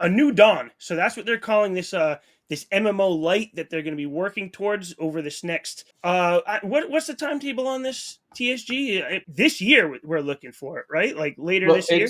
a new dawn. So that's what they're calling this MMO light that they're going to be working towards over this next. What's the timetable on this TSG? This year we're looking for it, right? Like later Well, this year.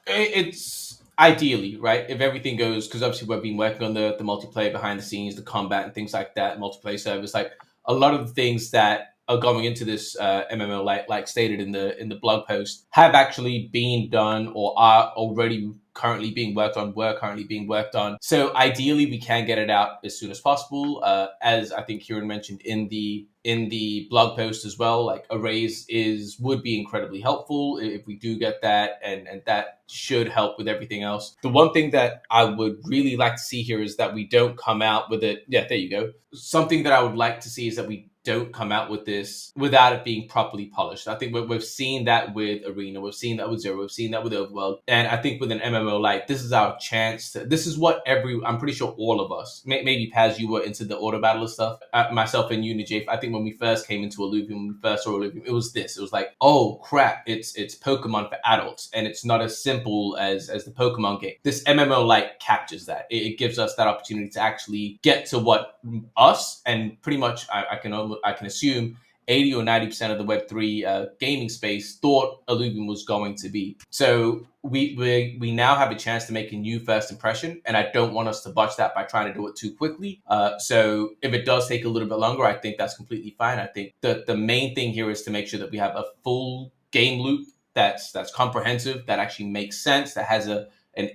it's ideally right if everything goes, because obviously we've been working on the multiplayer behind the scenes, the combat and things like that, multiplayer service, like a lot of the things that are going into this MMO, like stated in the blog post, have actually been done or are already currently being worked on. Were currently being worked on. So ideally, we can get it out as soon as possible. As I think Kieran mentioned in the blog post as well, like a raise is would be incredibly helpful if we do get that, and that should help with everything else. The one thing that I would really like to see here is that we don't come out with it. Yeah, there you go. Something that I would like to see is that we don't come out with this without it being properly polished. I think we've seen that with Arena, we've seen that with Zero, we've seen that with Overworld, and I think with an MMO like this is our chance to. This is what I'm pretty sure all of us, maybe Paz, you were into the auto battler stuff, myself and Unijay. I think when we first came into Illuvium, when we first saw Illuvium, it was this. It was like, oh crap, it's Pokemon for adults, and it's not as simple as the Pokemon game. This MMO like captures that. It gives us that opportunity to actually get to what us and pretty much I can assume 80 or 90% of the Web3 gaming space thought Illuvium was going to be. So we now have a chance to make a new first impression, and I don't want us to botch that by trying to do it too quickly. So if it does take a little bit longer, I think that's completely fine. I think the main thing here is to make sure that we have a full game loop that's comprehensive, that actually makes sense, that has an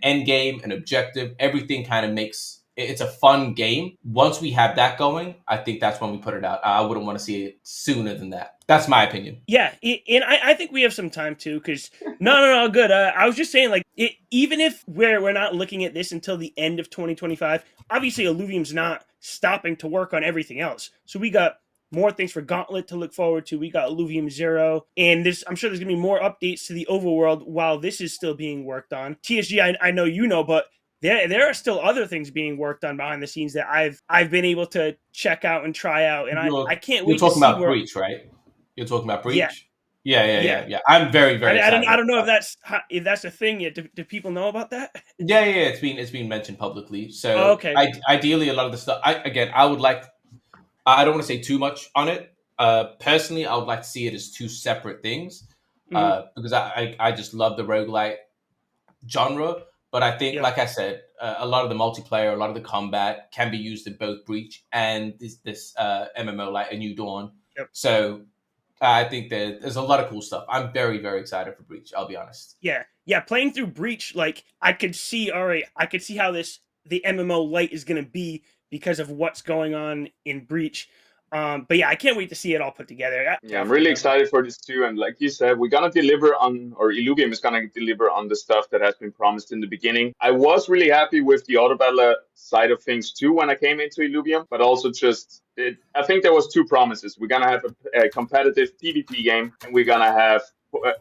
end game, an objective. Everything kind of makes it's a fun game. Once we have that going, I think that's when we put it out. I wouldn't want to see it sooner than that. That's my opinion. Yeah, and I think we have some time too, because no, good. I was just saying, like, even if we're not looking at this until the end of 2025, obviously Illuvium's not stopping to work on everything else. So we got more things for Gauntlet to look forward to. We got Illuvium Zero, and this I'm sure there's gonna be more updates to the overworld while this is still being worked on. TSG, I know you know, but there are still other things being worked on behind the scenes that I've been able to check out and try out, and I can't You're wait to talking see about where. Breach, right? You're talking about Yeah, Breach. Yeah, yeah, yeah. yeah, yeah. I'm very, very excited I don't know about. if that's a thing yet. Do people know about that? Yeah, yeah, yeah. It's been mentioned publicly. Oh, So okay. ideally, a lot of the stuff. I would like. I don't want to say too much on it. Personally, I would like to see it as two separate things. Mm-hmm. Because I just love the roguelite genre. But I think, Yep. like I said, a lot of the multiplayer, a lot of the combat can be used in both Breach and this MMO, like A New Dawn. Yep. So I think that there's a lot of cool stuff. I'm very, very excited for Breach. I'll be honest. Yeah. Yeah. Playing through Breach, like I could see. All right, I could see how the MMO light is going to be because of what's going on in Breach. But yeah, I can't wait to see it all put together. Yeah, I'm really Definitely. excited for this too. And like you said, we're gonna deliver on, or Illuvium is gonna deliver on the stuff that has been promised in the beginning. I was really happy with the auto battler side of things too when I came into Illuvium, but also I think there was two promises. We're gonna have a competitive PvP game, and we're gonna have uh,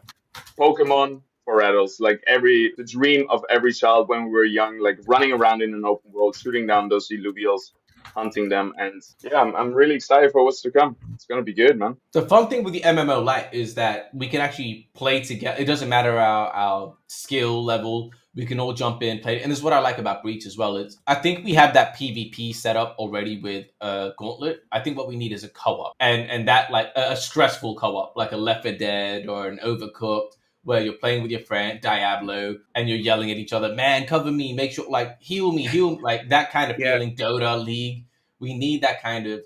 Pokemon for adults, like the dream of every child when we were young, like running around in an open world, shooting down those Illuvials, hunting them, and yeah, I'm really excited for what's to come. It's gonna be good, man. The fun thing with the MMO Lite is that we can actually play together. It doesn't matter our skill level. We can all jump in, play. And this is what I like about Breach as well. Is I think we have that PvP set up already with Gauntlet. I think what we need is a co-op. And that like a stressful co-op, like a Left 4 Dead or an Overcooked, where you're playing with your friend Diablo and you're yelling at each other, man, cover me, make sure, like, heal me, like that kind of Yeah. feeling. Dota, League, we need that kind of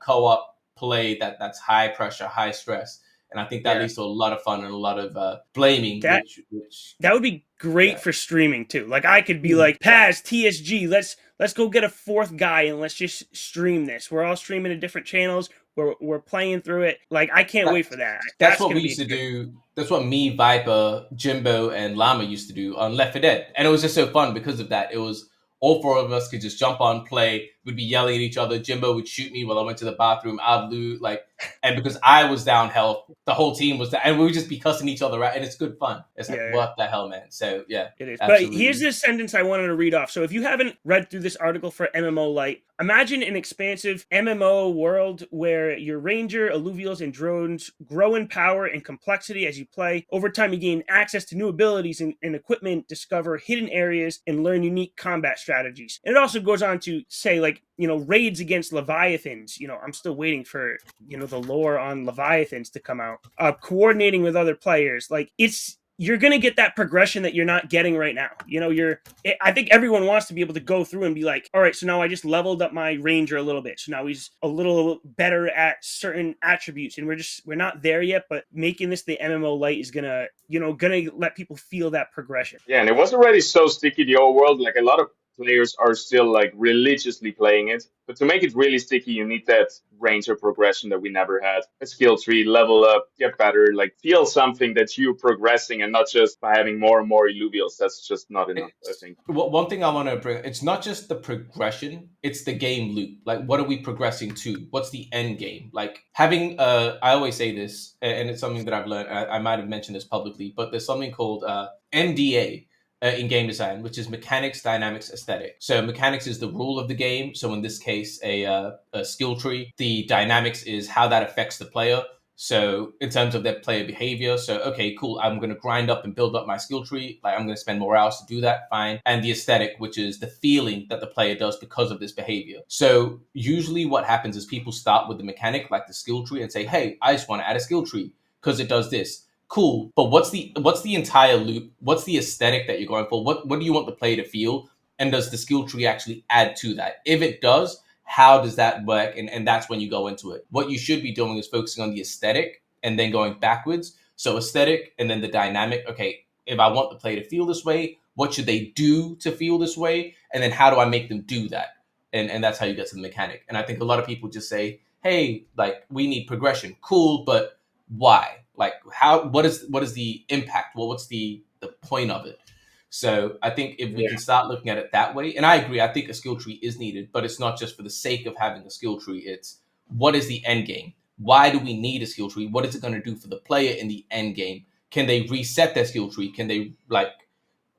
co-op play that's high pressure, high stress, and I think that Yeah. leads to a lot of fun and a lot of blaming, That which that would be great yeah. for streaming too. Like I could be Mhm. like, Paz, TSG, let's go get a fourth guy and let's just stream this. We're all streaming to different channels. We're playing through it. Like I can't That, wait for that. that's That's what gonna we be used to exciting. do. That's what me, Viper, Jimbo, and Llama used to do on Left 4 Dead, and it was just so fun because of that. It was all four of us could just jump on, play. We'd be yelling at each other. Jimbo would shoot me while I went to the bathroom. I'd loot, like, and because I was down health, the whole team was down, and we would just be cussing each other out, and it's good fun. It's like, what the hell, man? So yeah, it is. absolutely. But here's this sentence I wanted to read off. So if you haven't read through this article for MMO Lite, imagine an expansive MMO world where your ranger, alluvials, and drones grow in power and complexity as you play. Over time, you gain access to new abilities and equipment, discover hidden areas, and learn unique combat strategies. And it also goes on to say, like, raids against Leviathans. I'm still waiting for, the lore on Leviathans to come out. Coordinating with other players. Like, you're going to get that progression that you're not getting right now. I think everyone wants to be able to go through and be like, all right, so now I just leveled up my ranger a little bit. So now he's a little better at certain attributes. And we're not there yet, but making this the MMO Lite is going to let people feel that progression. Yeah, and it was already so sticky, the old world. Like a lot of players are still like religiously playing it. But to make it really sticky, you need that ranger progression that we never had. A skill tree, level up, get better, like feel something that you're progressing and not just by having more and more illuvials. That's just not enough, I think. One thing I want to bring, it's not just the progression, it's the game loop. Like, what are we progressing to? What's the end game? Like, having, I always say this, and it's something that I've learned, I might have mentioned this publicly, but there's something called MDA, in game design, which is mechanics, dynamics, aesthetic. So mechanics is the rule of the game. So in this case, a skill tree. The dynamics is how that affects the player. So in terms of their player behavior, so okay, cool, I'm going to grind up and build up my skill tree. Like, I'm going to spend more hours to do that, fine. And the aesthetic, which is the feeling that the player does because of this behavior. So usually what happens is people start with the mechanic, like the skill tree, and say, hey, I just want to add a skill tree because it does this. Cool, but what's the entire loop? What's the aesthetic that you're going for? What do you want the player to feel? And does the skill tree actually add to that? If it does, how does that work? And that's when you go into it. What you should be doing is focusing on the aesthetic and then going backwards. So aesthetic and then the dynamic. Okay, if I want the player to feel this way, what should they do to feel this way? And then how do I make them do that? And that's how you get to the mechanic. And I think a lot of people just say, hey, like, we need progression. Cool, but why? Like, what is the impact? Well, what's the point of it? So I think if we can start looking at it that way, and I agree, I think a skill tree is needed, but it's not just for the sake of having a skill tree. It's what is the end game? Why do we need a skill tree? What is it going to do for the player in the end game? Can they reset their skill tree? Can they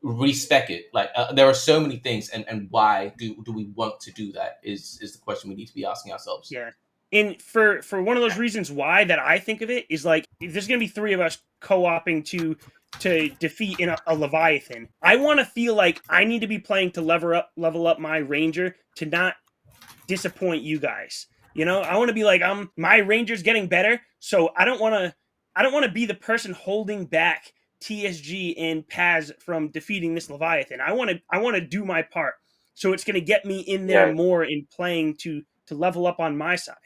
respec it? Like, there are so many things, and why do we want to do that is the question we need to be asking ourselves. Yeah. And for one of those reasons why that I think of it is, like, if there's going to be three of us co-oping to defeat in a Leviathan, I want to feel like I need to be playing to level up my ranger to not disappoint you guys. I want to be like, my ranger's getting better, so I don't want to be the person holding back TSG and Paz from defeating this Leviathan. I want to do my part. So it's going to get me in there more in playing to level up on my side.